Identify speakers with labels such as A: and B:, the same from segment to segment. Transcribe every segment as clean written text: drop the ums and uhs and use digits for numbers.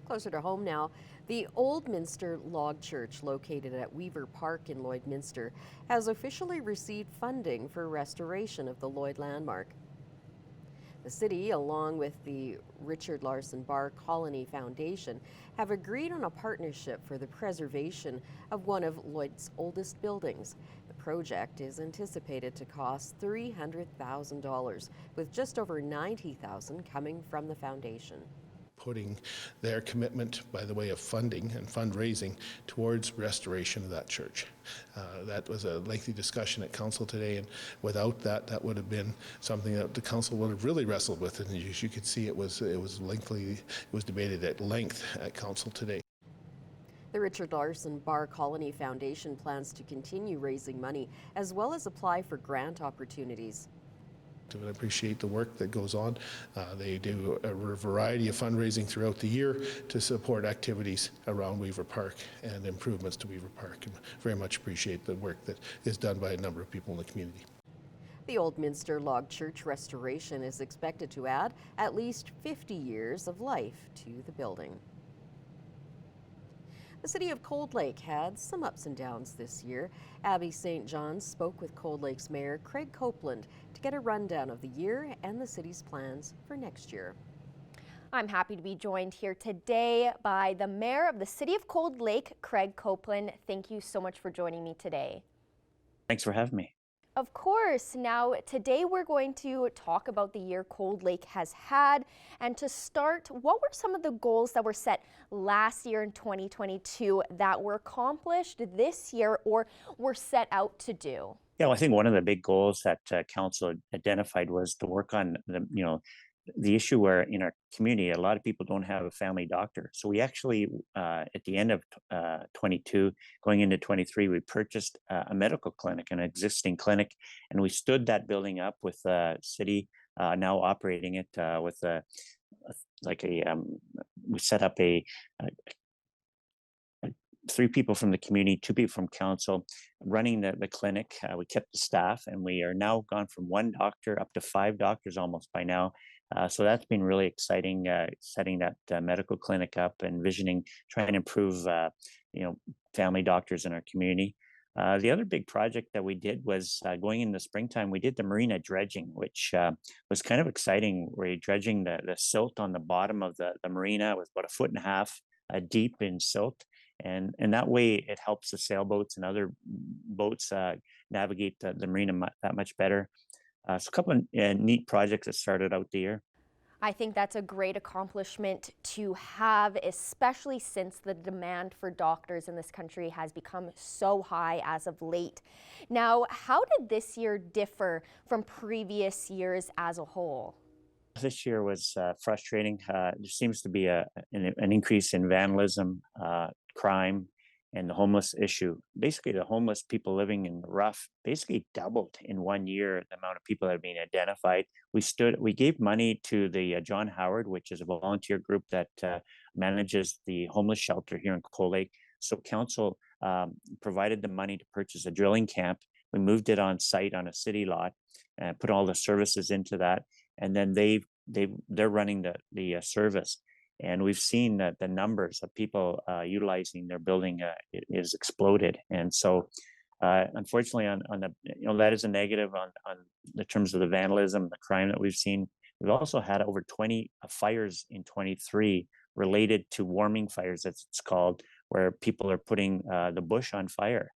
A: Closer to home now, the Minster Log Church, located at Weaver Park in Lloydminster, has officially received funding for restoration of the Lloyd landmark. The city, along with the Richard Larson Bar Colony Foundation, have agreed on a partnership for the preservation of one of Lloyd's oldest buildings. The project is anticipated to cost $300,000, with just over $90,000 coming from the foundation.
B: Putting their commitment by the way of funding and fundraising towards restoration of that church. That was a lengthy discussion at council today, and without that, that would have been something that the council would have really wrestled with. And as you could see, it was lengthy. It was debated at length at council today.
A: The Richard Larson Bar Colony Foundation plans to continue raising money as well as apply for grant opportunities.
B: I appreciate the work that goes on. They do a variety of fundraising throughout the year to support activities around Weaver Park and improvements to Weaver Park, and very much appreciate the work that is done by a number of people in the community.
A: The Minster Log Church restoration is expected to add at least 50 years of life to the building. The city of Cold Lake had some ups and downs this year. Abby St. John spoke with Cold Lake's Mayor Craig Copeland to get a rundown of the year and the city's plans for next year.
C: I'm happy to be joined here today by the Mayor of the City of Cold Lake, Craig Copeland. Thank you so much for joining me today.
D: Thanks for having me.
C: Of course. Now, today we're going to talk about the year Cold Lake has had. And to start, what were some of the goals that were set last year in 2022 that were accomplished this year or were set out to do?
D: Yeah, well, I think one of the big goals that council identified was to work on the issue where in our community, a lot of people don't have a family doctor. So we actually, at the end of 22, going into 23, we purchased a medical clinic, an existing clinic, and we stood that building up with the city now operating it with we set up a 3 people from the community, 2 people from council running the clinic. We kept the staff, and we are now gone from 1 doctor up to 5 doctors almost by now. So that's been really exciting, setting that medical clinic up and visioning, trying to improve, family doctors in our community. The other big project that we did was going in the springtime, we did the marina dredging, which was kind of exciting. We're dredging the silt on the bottom of the marina. It was about 1.5 feet deep in silt. And that way it helps the sailboats and other boats navigate the marina that much better. So a couple of neat projects that started out the year.
C: I think that's a great accomplishment to have, especially since the demand for doctors in this country has become so high as of late. Now, how did this year differ from previous years as a whole?
D: This year was frustrating. There seems to be an increase in vandalism, crime, and the homeless issue. Basically, the homeless people living in the rough basically doubled in 1 year, the amount of people that are being identified. We gave money to the John Howard, which is a volunteer group that manages the homeless shelter here in Cold Lake. So council provided the money to purchase a drilling camp. We moved it on site on a city lot and put all the services into that. And then they're running the service. And we've seen that the numbers of people utilizing their building is exploded. And so, unfortunately, on the that is a negative on the terms of the vandalism, the crime that we've seen. We've also had over 20 fires in 23 related to warming fires, as it's called, where people are putting the bush on fire.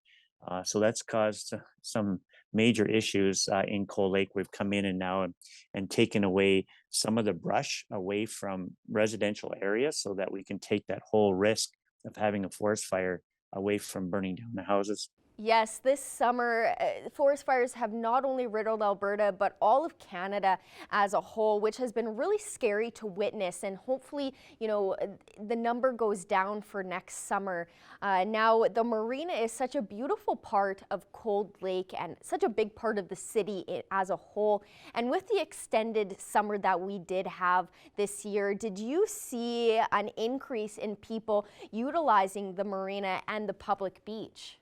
D: So that's caused some major issues in Cold Lake. We've come in and now and taken away some of the brush away from residential areas so that we can take that whole risk of having a forest fire away from burning down the houses.
C: Yes, this summer, forest fires have not only riddled Alberta, but all of Canada as a whole, which has been really scary to witness. And hopefully, the number goes down for next summer. Now, the marina is such a beautiful part of Cold Lake and such a big part of the city as a whole. And with the extended summer that we did have this year, did you see an increase in people utilizing the marina and the public beach?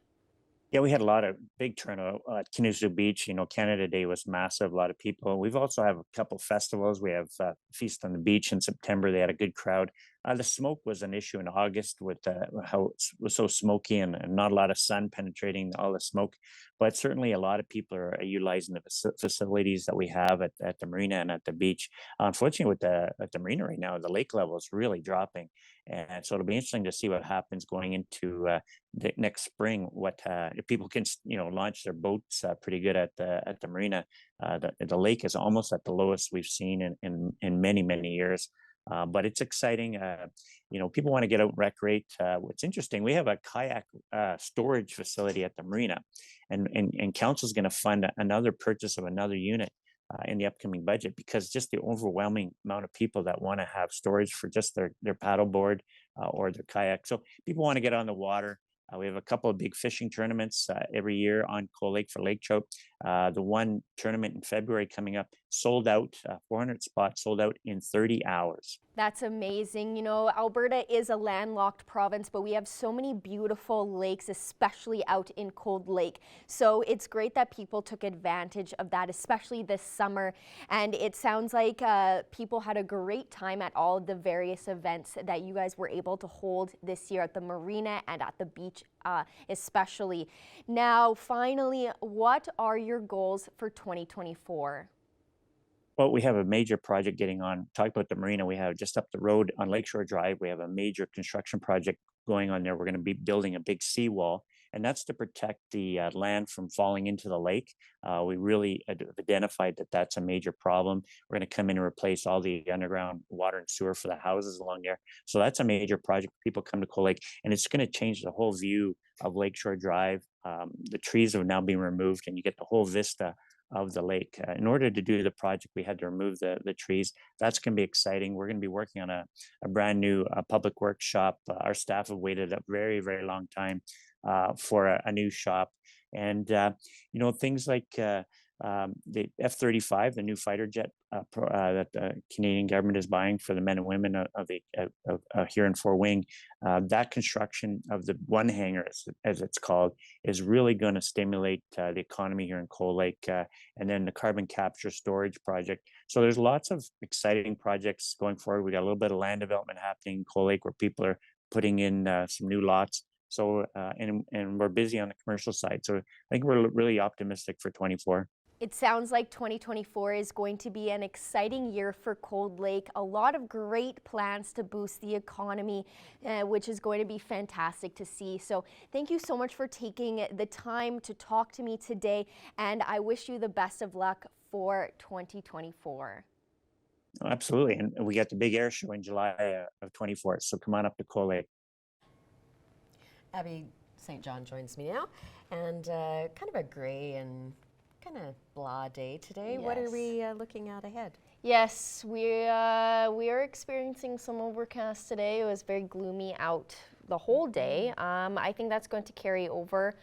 D: Yeah, we had a lot of big turnout at Kinusu Beach. Canada Day was massive, a lot of people. We've also have a couple festivals. We have Feast on the Beach in September. They had a good crowd. The smoke was an issue in August with how it was so smoky and not a lot of sun penetrating all the smoke. But certainly a lot of people are utilizing the facilities that we have at the marina and at the beach. Unfortunately, with at the marina right now, the lake level is really dropping. And so it'll be interesting to see what happens going into the next spring. What if people can, launch their boats pretty good at the marina. The lake is almost at the lowest we've seen in many, many years. But it's exciting. People want to get out and recreate. What's interesting, we have a kayak storage facility at the marina, and council is going to fund another purchase of another unit in the upcoming budget, because just the overwhelming amount of people that want to have storage for just their paddleboard or their kayak. So people want to get on the water. We have a couple of big fishing tournaments every year on Cold Lake for lake trout. The one tournament in February coming up sold out, 400 spots sold out in 30 hours.
C: That's amazing. You know, Alberta is a landlocked province, but we have so many beautiful lakes, especially out in Cold Lake. So it's great that people took advantage of that, especially this summer. And it sounds like people had a great time at all of the various events that you guys were able to hold this year at the marina and at the beach especially. Now, finally, what are your goals for 2024?
D: Well, we have a major project getting on. Talk about the marina. We have just up the road on Lakeshore Drive, we have a major construction project going on there. We're going to be building a big seawall, and that's to protect the land from falling into the lake. We really have identified that that's a major problem. We're going to come in and replace all the underground water and sewer for the houses along there. So that's a major project. People come to Cold Lake, and it's going to change the whole view of Lakeshore Drive. The trees have now been removed, and you get the whole vista of the lake. In order to do the project, we had to remove the trees. That's going to be exciting. We're going to be working on a brand new public works shop. Our staff have waited a very, very long time for a new shop. And, things like the F-35, the new fighter jet that the Canadian government is buying for the men and women of the here in Fort Wing. That construction of the one hangar, as it's called, is really going to stimulate the economy here in Cold Lake, and then the carbon capture storage project. So there's lots of exciting projects going forward. We got a little bit of land development happening in Cold Lake where people are putting in some new lots. So and we're busy on the commercial side. So I think we're really optimistic for 24.
C: It sounds like 2024 is going to be an exciting year for Cold Lake. A lot of great plans to boost the economy, which is going to be fantastic to see. So thank you so much for taking the time to talk to me today, and I wish you the best of luck for 2024.
D: Absolutely. And we got the big air show in July of 24. So come on up to Cold Lake.
A: Abby St. John joins me now, and kind of a gray and kind of blah day today.
C: Yes.
A: What are we looking at ahead?
C: Yes, we are experiencing some overcast today. It was very gloomy out the whole day. I think that's going to carry over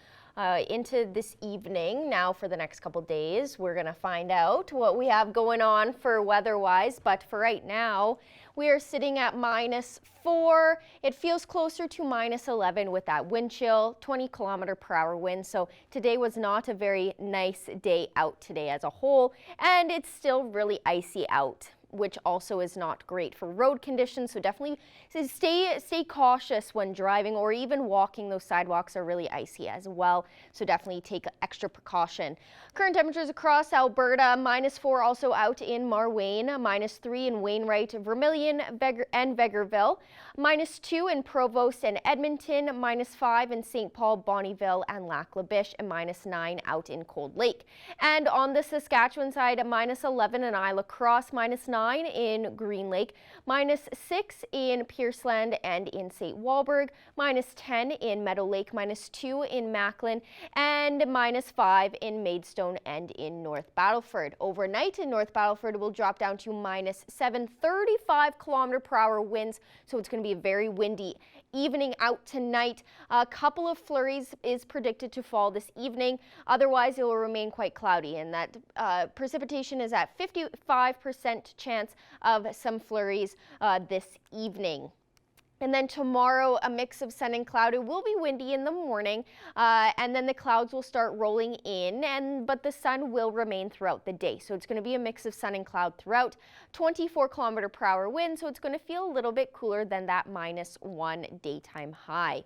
C: into this evening. Now for the next couple days, we're going to find out what we have going on for weather-wise. But for right now, we are sitting at -4. It feels closer to -11 with that wind chill, 20-kilometer-per-hour wind. So today was not a very nice day out today as a whole, and it's still really icy out, which also is not great for road conditions. So definitely stay cautious when driving or even walking. Those sidewalks are really icy as well. So definitely take extra precaution. Current temperatures across Alberta, -4 also out in Marwayne, -3 in Wainwright, Vermilion, and Vegreville, -2 in Provost and Edmonton, -5 in St. Paul, Bonnyville, and Lac La Biche, and -9 out in Cold Lake. And on the Saskatchewan side, -11 in Isla Crosse, -9 in Green Lake, -6 in Pierceland and in St. Walburg, -10 in Meadow Lake, -2 in Macklin, and -5 in Maidstone and in North Battleford. Overnight in North Battleford will drop down to -7, 35-kilometer-per-hour winds, so it's going to be a very windy evening out tonight. A couple of flurries is predicted to fall this evening. Otherwise, it will remain quite cloudy, and that precipitation is at 55% chance of some flurries this evening. And then tomorrow, a mix of sun and cloud. It will be windy in the morning, and then the clouds will start rolling in, but the sun will remain throughout the day. So it's going to be a mix of sun and cloud throughout. 24 km/h wind, so it's going to feel a little bit cooler than that -1 daytime high.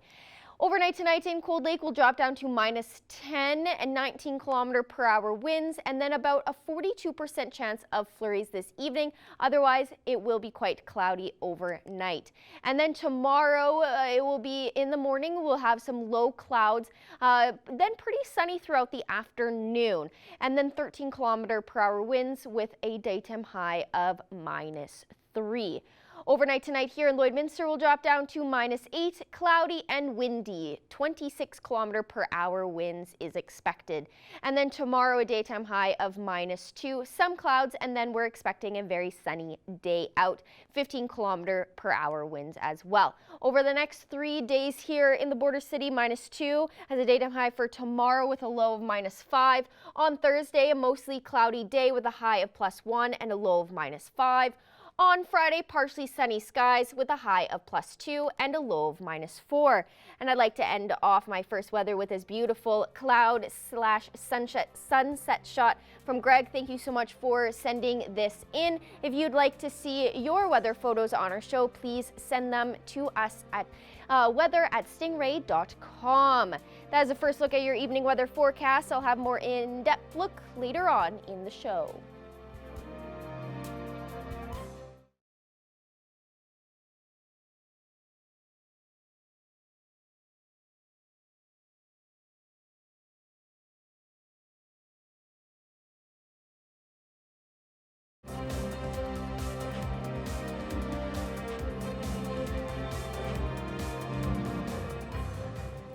C: Overnight tonight in Cold Lake will drop down to -10 and 19 km/h winds, and then about a 42% chance of flurries this evening. Otherwise, it will be quite cloudy overnight. And then tomorrow, it will be in the morning. We'll have some low clouds, then pretty sunny throughout the afternoon. And then 13 km/h winds with a daytime high of -3. Overnight tonight here in Lloydminster will drop down to -8, cloudy and windy. 26 km/h winds is expected. And then tomorrow a daytime high of -2, some clouds, and then we're expecting a very sunny day out. 15 km/h winds as well. Over the next 3 days here in the border city, -2 as a daytime high for tomorrow with a low of -5. On Thursday, a mostly cloudy day with a high of +1 and a low of -5. On Friday, partially sunny skies with a high of +2 and a low of -4. And I'd like to end off my first weather with this beautiful cloud/sunset shot from Greg. Thank you so much for sending this in. If you'd like to see your weather photos on our show, please send them to us at weather@stingray.com. That is a first look at your evening weather forecast. I'll have more in-depth look later on in the show.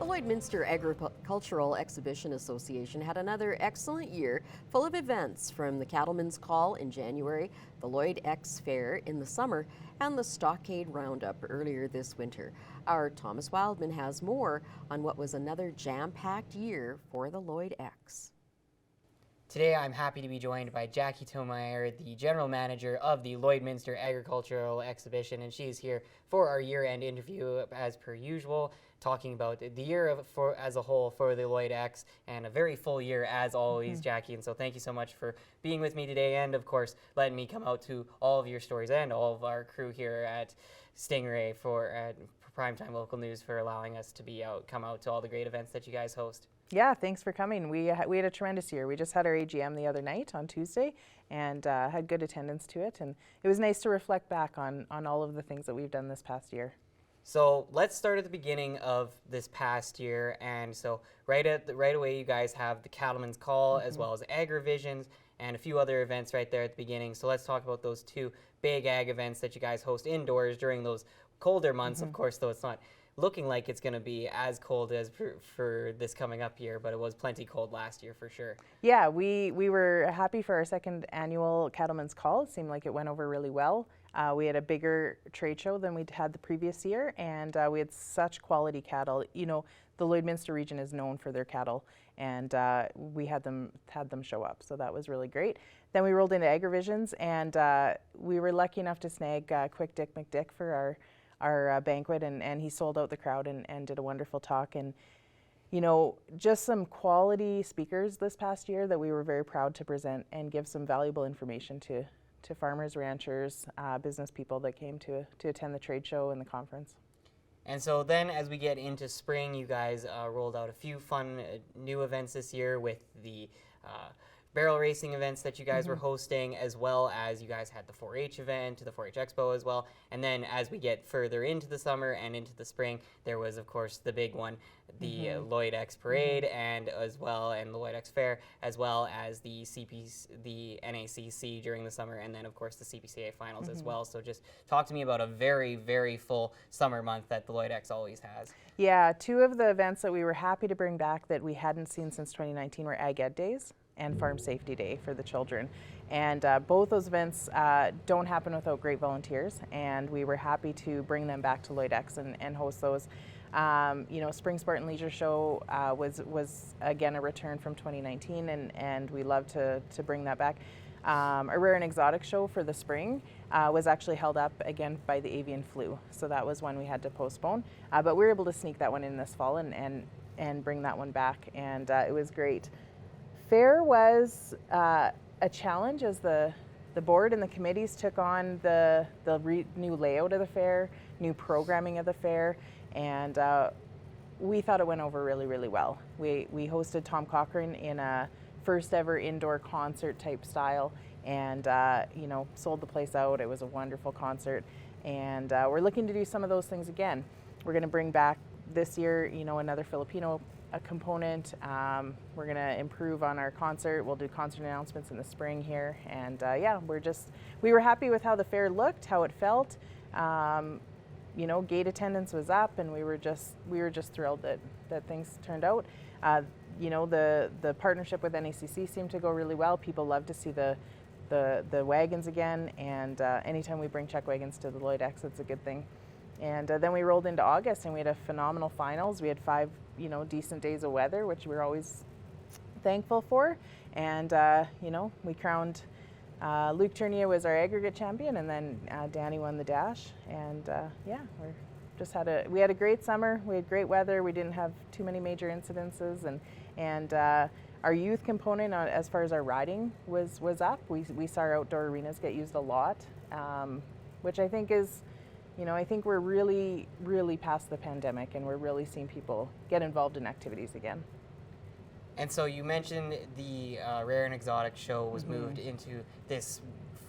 A: The Lloydminster Agricultural Exhibition Association had another excellent year full of events, from the Cattlemen's Call in January, the Lloyd X Fair in the summer, and the Stockade Roundup earlier this winter. Our Thomas Wildman has more on what was another jam-packed year for the Lloyd X.
E: Today, I'm happy to be joined by Jackie Tomeyer, the General Manager of the Lloydminster Agricultural Exhibition, and she's here for our year-end interview as per usual, talking about the year as a whole for the Lloyd X, and a very full year as always, Jackie. And so thank you so much for being with me today, and of course, letting me come out to all of your stories and all of our crew here at Stingray for Primetime Local News for allowing us to come out to all the great events that you guys host.
F: Yeah, thanks for coming. We had a tremendous year. We just had our AGM the other night on Tuesday, and had good attendance to it. And it was nice to reflect back on all of the things that we've done this past year.
E: So let's start at the beginning of this past year. And so right away, you guys have the Cattlemen's Call, as well as AgriVisions, and a few other events right there at the beginning. So let's talk about those two big ag events that you guys host indoors during those colder months. Of course, though it's not looking like it's going to be as cold as for this coming up year, but it was plenty cold last year for sure. Yeah,
F: we were happy for our second annual Cattlemen's Call. It seemed like it went over really well. We had a bigger trade show than we'd had the previous year, and we had such quality cattle. You know, the Lloydminster region is known for their cattle, and we had them show up, so that was really great. Then we rolled into AgriVisions, and we were lucky enough to snag Quick Dick McDick for our banquet, and he sold out the crowd and did a wonderful talk. And you know, just some quality speakers this past year that we were very proud to present and give some valuable information to farmers, ranchers, business people that came to attend the trade show and the conference.
E: And so then as we get into spring, you guys rolled out a few fun new events this year with the barrel racing events that you guys were hosting, as well as you guys had the 4-H event, the 4-H Expo as well. And then as we get further into the summer and into the spring, there was of course the big one, the Lloyd X Parade, and the Lloyd X Fair, as well as the NACC during the summer, and then of course the CPCA finals as well. So just talk to me about a very, very full summer month that the Lloyd X always has.
F: Yeah, two of the events that we were happy to bring back that we hadn't seen since 2019 were Ag Ed Days and Farm Safety Day for the children. And both those events don't happen without great volunteers, and we were happy to bring them back to Lloyd X and host those. You know, Spring Sport and Leisure Show was again a return from 2019, and we love to bring that back. A Rare and Exotic Show for the spring was actually held up again by the avian flu. So that was one we had to postpone. But we were able to sneak that one in this fall and bring that one back, and it was great. Fair was a challenge as the board and the committees took on the new layout of the fair, new programming of the fair, and we thought it went over really, really well. We hosted Tom Cochrane in a first ever indoor concert type style, and sold the place out. It was a wonderful concert, and we're looking to do some of those things again. We're going to bring back this year, another Filipino component. We're going to improve on our concert. We'll do concert announcements in the spring here, and we were happy with how the fair looked, how it felt. Gate attendance was up, and we were just thrilled that things turned out. The partnership with NACC seemed to go really well. People love to see the wagons again, and anytime we bring chuck wagons to the Lloyd X, it's a good thing. And then we rolled into August, and we had a phenomenal finals. We had 5 decent days of weather, which we're always thankful for. And we crowned Luke Turnia was our aggregate champion, and then Danny won the dash. And we had a great summer. We had great weather. We didn't have too many major incidences, and our youth component, as far as our riding, was up. We saw our outdoor arenas get used a lot, which I think is, I think we're really, really past the pandemic, and we're really seeing people get involved in activities again.
E: And so you mentioned the Rare and Exotic show was moved into this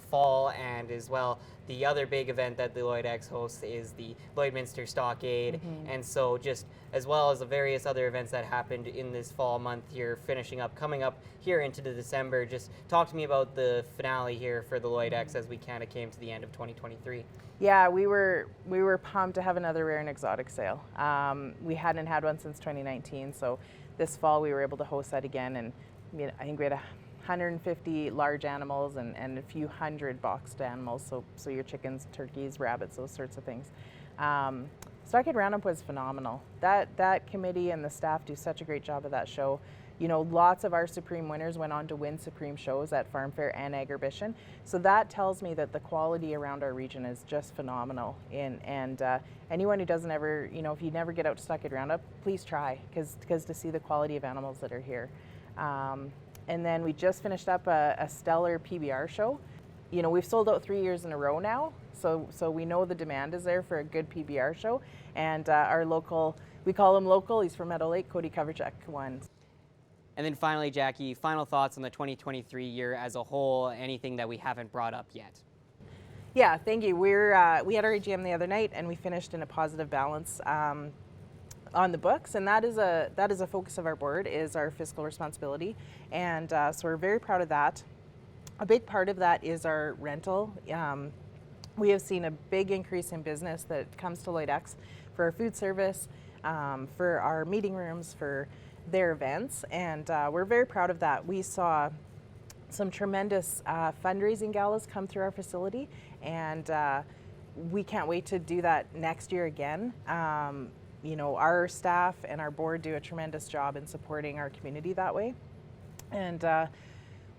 E: fall, and as well, the other big event that the Lloyd X hosts is the Lloydminster Stockade. And so just as well as the various other events that happened in this fall month here, coming up here into the December, just talk to me about the finale here for the Lloyd X as we kind of came to the end of 2023.
F: Yeah, we were pumped to have another Rare and Exotic sale. We hadn't had one since 2019, so this fall we were able to host that again, and I think we had 150 large animals and a few hundred boxed animals, so your chickens, turkeys, rabbits, those sorts of things. Stockade Roundup was phenomenal. That committee and the staff do such a great job of that show. Lots of our Supreme winners went on to win Supreme shows at Farm Fair and Agribition. So that tells me that the quality around our region is just phenomenal. And anyone who doesn't ever, if you never get out to Stockade Roundup, please try, because to see the quality of animals that are here. And then we just finished up a stellar PBR show. We've sold out 3 years in a row now, so we know the demand is there for a good PBR show. And our local, we call him local, he's from Meadow Lake, Cody Coverchuk won.
E: And then finally, Jackie, final thoughts on the 2023 year as a whole, anything that we haven't brought up yet?
F: Yeah, thank you. We had our AGM the other night, and we finished in a positive balance on the books, and that is a focus of our board, is our fiscal responsibility, and so we're very proud of that. A big part of that is our rental. We have seen a big increase in business that comes to Lloyd X for our food service, for our meeting rooms, for their events, and we're very proud of that. We saw some tremendous fundraising galas come through our facility, and we can't wait to do that next year again. Our staff and our board do a tremendous job in supporting our community that way, and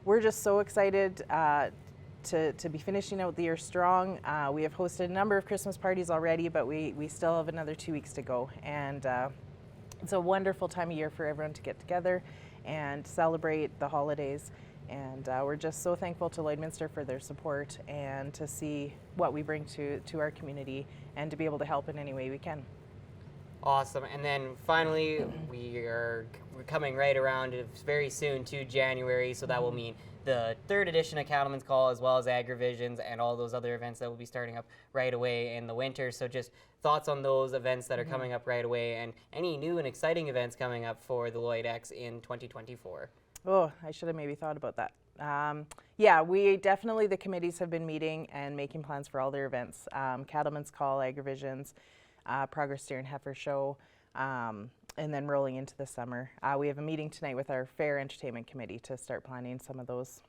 F: we're just so excited to be finishing out the year strong. We have hosted a number of Christmas parties already, but we still have another 2 weeks to go, and it's a wonderful time of year for everyone to get together and celebrate the holidays. And we're just so thankful to Lloydminster for their support and to see what we bring to our community and to be able to help in any way we can.
E: Awesome. And then finally, we're coming right around very soon to January, so that will mean the 3rd edition of Cattlemen's Call, as well as Agrivisions and all those other events that will be starting up right away in the winter. So just thoughts on those events that are coming up right away, and any new and exciting events coming up for the Lloyd X in 2024.
F: Oh, I should have maybe thought about that. Yeah, we definitely, the committees have been meeting and making plans for all their events. Cattlemen's Call, Agrivisions, Progress Steer and Heifer Show, and then rolling into the summer. We have a meeting tonight with our Fair Entertainment Committee to start planning some of those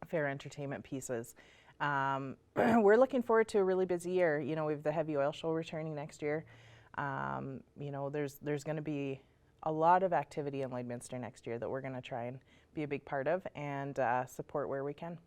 F: fair entertainment pieces. We're looking forward to a really busy year. We have the Heavy Oil Show returning next year. There's going to be a lot of activity in Lloydminster next year that we're going to try and be a big part of and support where we can.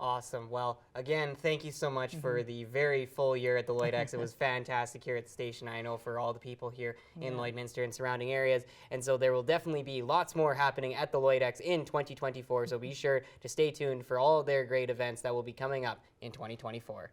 E: Awesome. Well, again, thank you so much for the very full year at the Lloydex. It was fantastic here at the station, I know, for all the people here in Lloydminster and surrounding areas. And so there will definitely be lots more happening at the Lloydex in 2024. So be sure to stay tuned for all of their great events that will be coming up in 2024.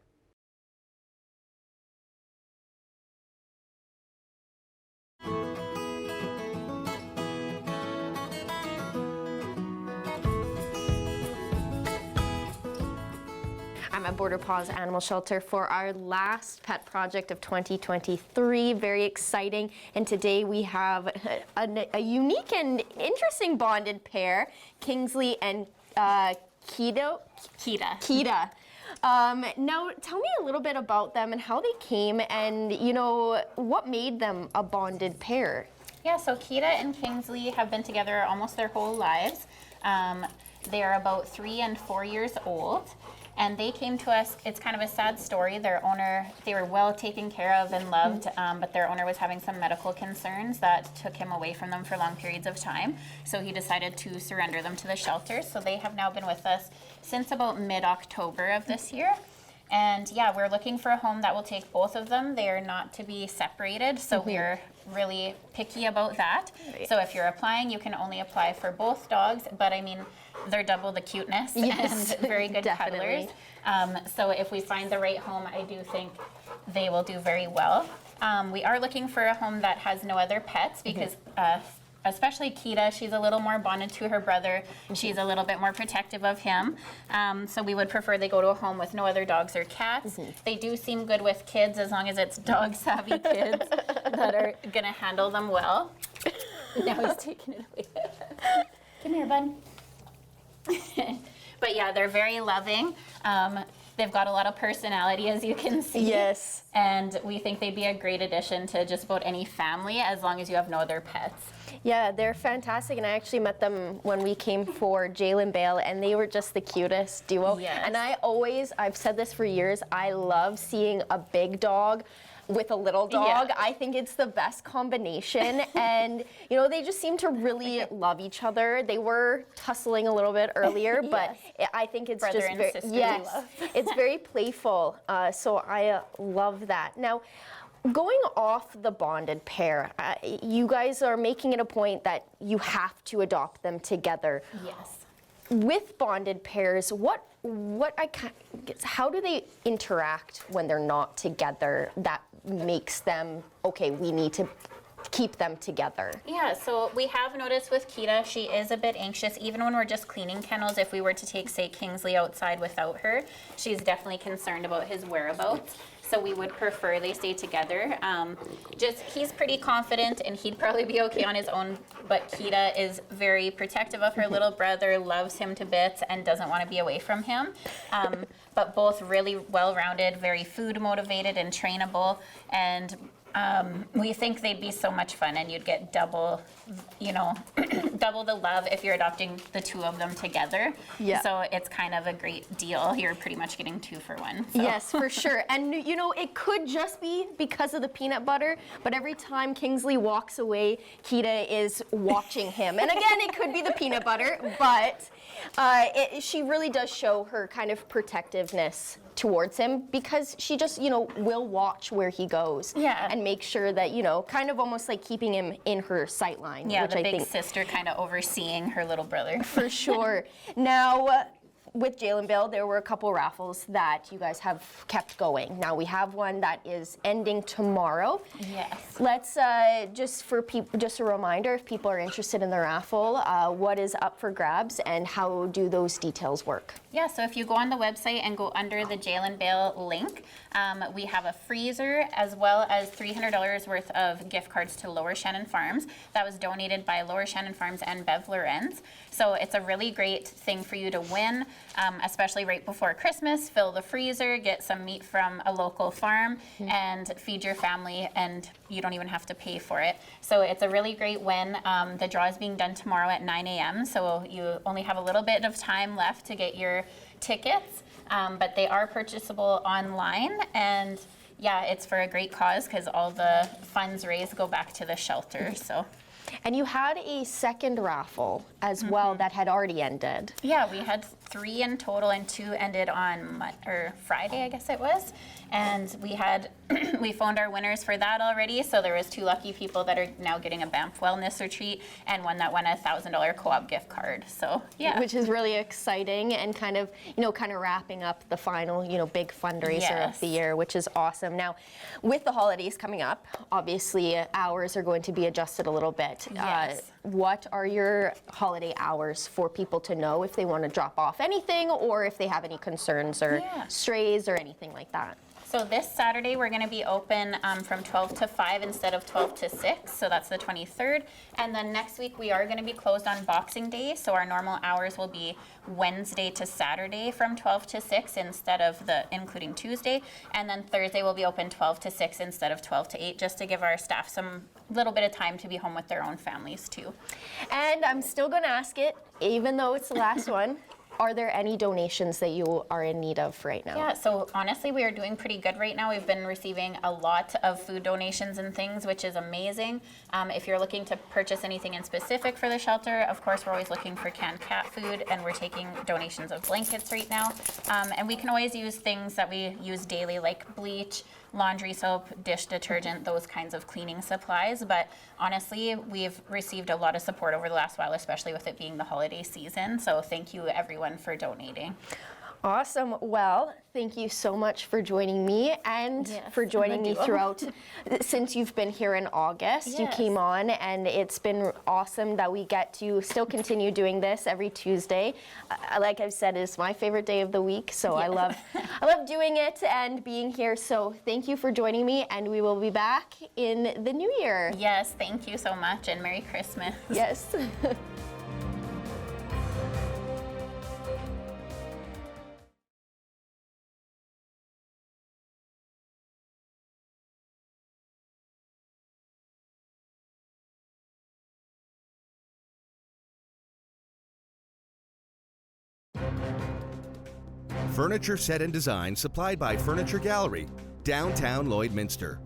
C: I'm at Border Paws Animal Shelter for our last pet project of 2023. Very exciting. And today we have a unique and interesting bonded pair, Kingsley and Kita. Now, tell me a little bit about them and how they came and, you know, what made them a bonded pair?
G: Yeah, so Kita and Kingsley have been together almost their whole lives. They're about 3 and 4 years old. And they came to us, it's kind of a sad story. Their owner, they were well taken care of and loved, but their owner was having some medical concerns that took him away from them for long periods of time. So he decided to surrender them to the shelter. So they have now been with us since about mid-October of this year. And yeah, we're looking for a home that will take both of them. They are not to be separated, so we're really picky about that. So if you're applying, you can only apply for both dogs, but I mean, they're double the cuteness and very good cuddlers. So if we find the right home, I do think they will do very well. We are looking for a home that has no other pets because especially Kita, she's a little more bonded to her brother. She's a little bit more protective of him. So we would prefer they go to a home with no other dogs or cats. They do seem good with kids as long as it's dog-savvy kids that are going to handle them well. Now he's taking it away. Come here, bud. But yeah, they're very loving. They've got a lot of personality, as you can see.
C: Yes.
G: And we think they'd be a great addition to just about any family as long as you have no other pets.
C: Yeah, they're fantastic, and I actually met them when we came for Jalen Bale, and they were just the cutest duo.
G: Yes.
C: And I've said this for years, I love seeing a big dog with a little dog.
G: Yeah.
C: I think it's the best combination, and you know, they just seem to really love each other. They were tussling a little bit earlier, but I think it's
G: Brother
C: just
G: and
C: very,
G: sisterly love.
C: it's very playful. So I love that. Now, going off the bonded pair, you guys are making it a point that you have to adopt them together.
G: Yes.
C: With bonded pairs, how do they interact when they're not together that makes them, okay, we need to keep them together?
G: Yeah, so we have noticed with Kita, she is a bit anxious. Even when we're just cleaning kennels, if we were to take, say, Kingsley outside without her, she's definitely concerned about his whereabouts. So we would prefer they stay together. He's pretty confident and he'd probably be okay on his own, but Kita is very protective of her little brother, loves him to bits, and doesn't want to be away from him. But both really well-rounded, very food motivated and trainable, and we think they'd be so much fun, and you'd get double, double the love if you're adopting the two of them together.
C: Yeah.
G: So it's kind of a great deal. You're pretty much getting 2 for 1. So.
C: Yes, for sure. And you know, it could just be because of the peanut butter, but every time Kingsley walks away, Kita is watching him. And again, it could be the peanut butter, but she really does show her kind of protectiveness towards him because she just, will watch where he goes.
G: Yeah.
C: And make sure that, kind of almost like keeping him in her sight line.
G: Yeah,
C: which
G: the
C: I
G: big
C: think
G: sister kind of overseeing her little brother.
C: for sure. Now, with Jalen Bill, there were a couple raffles that you guys have kept going. Now we have one that is ending tomorrow.
G: Yes.
C: Let's just a reminder, if people are interested in the raffle, what is up for grabs and how do those details work?
G: Yeah, so if you go on the website and go under the Jalen Bale link, we have a freezer as well as $300 worth of gift cards to Lower Shannon Farms. That was donated by Lower Shannon Farms and Bev Lorenz. So it's a really great thing for you to win, especially right before Christmas. Fill the freezer, get some meat from a local farm, and feed your family, and you don't even have to pay for it. So it's a really great win. The draw is being done tomorrow at 9 a.m., so you only have a little bit of time left to get your tickets, but they are purchasable online, and yeah, it's for a great cause because all the funds raised go back to the shelter. So.
C: And you had a second raffle as well that had already ended.
G: Yeah, we had 3 in total, and 2 ended on Friday, I guess it was. And we had we phoned our winners for that already. So there was 2 lucky people that are now getting a Banff Wellness Retreat, and one that won a $1,000 co-op gift card. So yeah,
C: Which is really exciting, and kind of wrapping up the final, big fundraiser of the year, which is awesome. Now, with the holidays coming up, obviously hours are going to be adjusted a little bit.
G: Yes.
C: What are your holiday hours for people to know if they want to drop off anything, or if they have any concerns or strays or anything like that?
G: So this Saturday, we're going to be open from 12 to 5 instead of 12 to 6. So that's the 23rd. And then next week, we are going to be closed on Boxing Day. So our normal hours will be Wednesday to Saturday from 12 to 6 instead of including Tuesday. And then Thursday will be open 12 to 6 instead of 12 to 8, just to give our staff some little bit of time to be home with their own families too.
C: And I'm still going to ask it, even though it's the last one. Are there any donations that you are in need of right now?
G: Yeah, so honestly, we are doing pretty good right now. We've been receiving a lot of food donations and things, which is amazing. If you're looking to purchase anything in specific for the shelter, of course, we're always looking for canned cat food, and we're taking donations of blankets right now. And we can always use things that we use daily, like bleach, laundry soap, dish detergent, those kinds of cleaning supplies. But honestly, we've received a lot of support over the last while, especially with it being the holiday season. So thank you everyone for donating.
C: Awesome. Well, thank you so much for joining me and for joining me throughout since you've been here in August. You came on, and it's been awesome that we get to still continue doing this every Tuesday. Like I've said, it's my favorite day of the week, so I love doing it and being here. So thank you for joining me, and we will be back in the new year.
G: Yes, thank you so much, and Merry Christmas.
C: Yes.
H: Furniture set and design supplied by Furniture Gallery, downtown Lloydminster.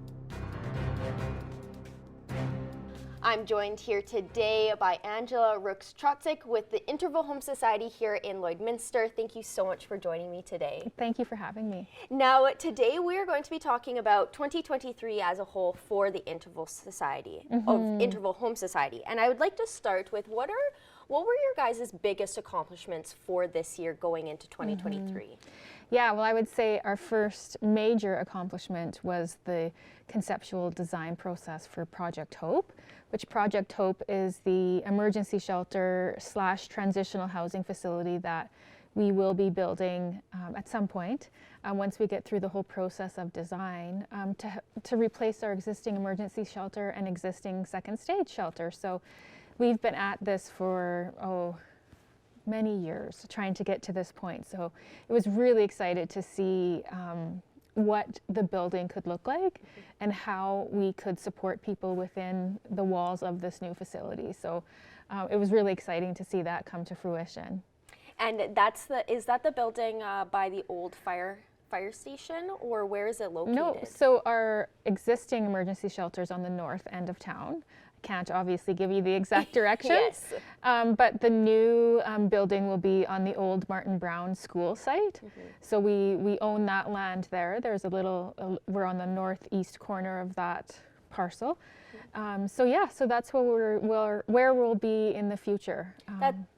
C: I'm joined here today by Angela Rooks-Trotzik with the Interval Home Society here in Lloydminster. Thank you so much for joining me today.
I: Thank you for having me.
C: Now, today we are going to be talking about 2023 as a whole for the Interval Society, of Interval Home Society. And I would like to start with what were your guys' biggest accomplishments for this year going into 2023?
I: Yeah, well, I would say our first major accomplishment was the conceptual design process for Project Hope, which Project Hope is the emergency shelter / transitional housing facility that we will be building at some point once we get through the whole process of design to replace our existing emergency shelter and existing second stage shelter. So we've been at this for, many years trying to get to this point. So it was really excited to see what the building could look like and how we could support people within the walls of this new facility. So it was really exciting to see that come to fruition.
C: And is that the building by the old fire station, or where is it located?
I: No, so our existing emergency shelter is on the north end of town. Can't obviously give you the exact directions, but the new building will be on the old Martin Brown school site. So we own that land there. There's we're on the northeast corner of that parcel. So that's where we'll be in the future.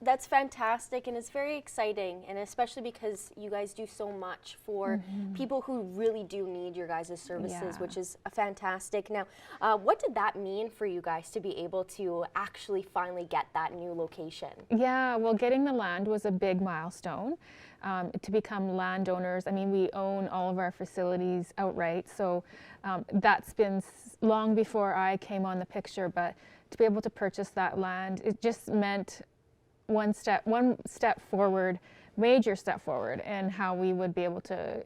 C: That's fantastic, and it's very exciting, and especially because you guys do so much for people who really do need your guys' services, which is fantastic. Now, what did that mean for you guys to be able to actually finally get that new location?
I: Yeah, well, getting the land was a big milestone. To become landowners, I mean, we own all of our facilities outright, so that's been long before I came on the picture, but to be able to purchase that land, it just meant one step forward, major step forward in how we would be able to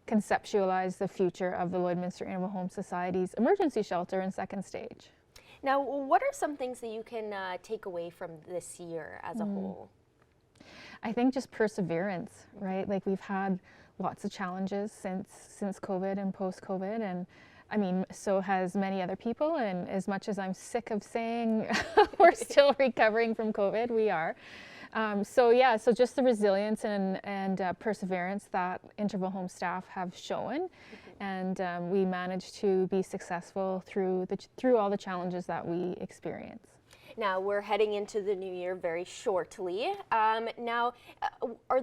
I: conceptualize the future of the Lloydminster Interval Home Society's emergency shelter and second stage.
C: Now, what are some things that you can take away from this year as a whole?
I: I think just perseverance, right? Like, we've had lots of challenges since COVID and post-COVID, and I mean, so has many other people, and as much as I'm sick of saying we're still recovering from COVID, we are. So just the resilience and perseverance that interval home staff have shown, and we managed to be successful through all the challenges that we experience.
C: Now we're heading into the new year very shortly. Are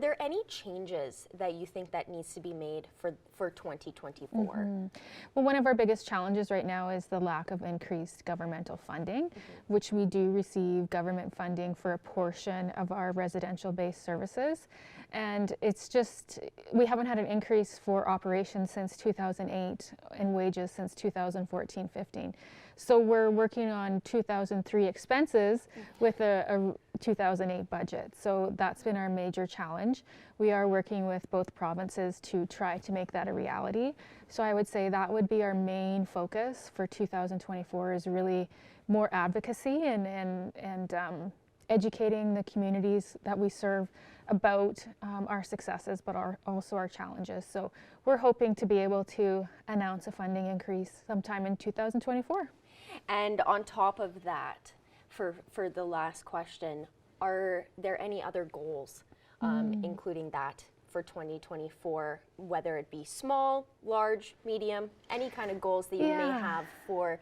C: there any changes that you think that needs to be made for 2024?
I: Well, one of our biggest challenges right now is the lack of increased governmental funding, which we do receive government funding for a portion of our residential-based services. And it's just, we haven't had an increase for operations since 2008 and wages since 2014-15. So we're working on 2003 expenses with a 2008 budget. So that's been our major challenge. We are working with both provinces to try to make that a reality. So I would say that would be our main focus for 2024, is really more advocacy and educating the communities that we serve about our successes, but also our challenges. So we're hoping to be able to announce a funding increase sometime in 2024.
C: And on top of that, for the last question, are there any other goals, including that for 2024, whether it be small, large, medium, any kind of goals that you may have for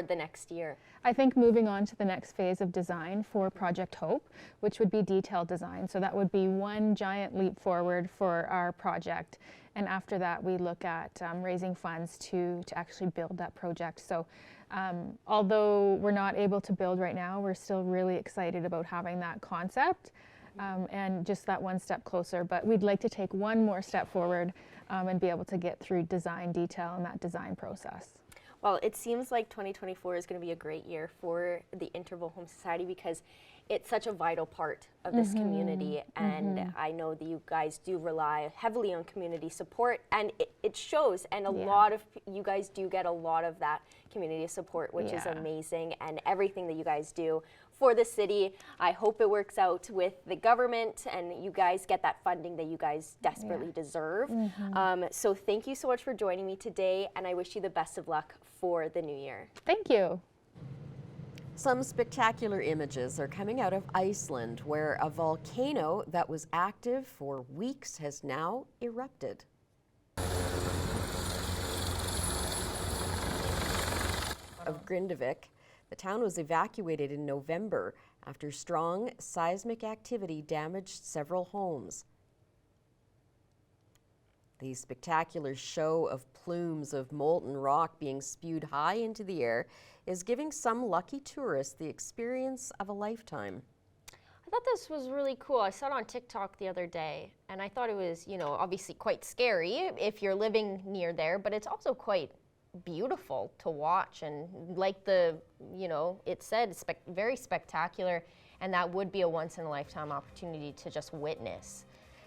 C: the next year?
I: I think moving on to the next phase of design for Project Hope, which would be detailed design. So that would be one giant leap forward for our project. And after that, we look at raising funds to actually build that project. So although we're not able to build right now, we're still really excited about having that concept and just that one step closer. But we'd like to take one more step forward and be able to get through design detail and that design process.
C: Well, it seems like 2024 is going to be a great year for the Interval Home Society because it's such a vital part of this community, and I know that you guys do rely heavily on community support, and it shows, and a lot of you guys do get a lot of that community support, which is amazing, and everything that you guys do for the city. I hope it works out with the government and you guys get that funding that you guys desperately deserve. So thank you so much for joining me today, and I wish you the best of luck for the new year.
I: Thank you.
A: Some spectacular images are coming out of Iceland, where a volcano that was active for weeks has now erupted. Of Grindavik, the town was evacuated in November after strong seismic activity damaged several homes. The spectacular show of plumes of molten rock being spewed high into the air is giving some lucky tourists the experience of a lifetime.
C: I thought this was really cool. I saw it on TikTok the other day, and I thought it was, obviously quite scary if you're living near there, but it's also quite beautiful to watch, and like it said, very spectacular, and that would be a once-in-a-lifetime opportunity to just witness.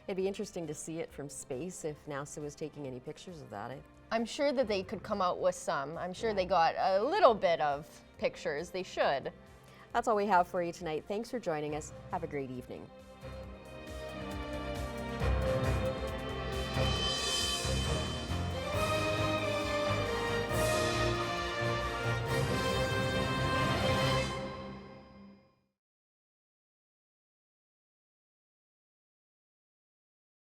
A: It'd be interesting to see it from space if NASA was taking any pictures of that.
C: I'm sure that they could come out with some. I'm sure they got a little bit of pictures. They should.
A: That's all we have for you tonight. Thanks for joining us. Have a great evening.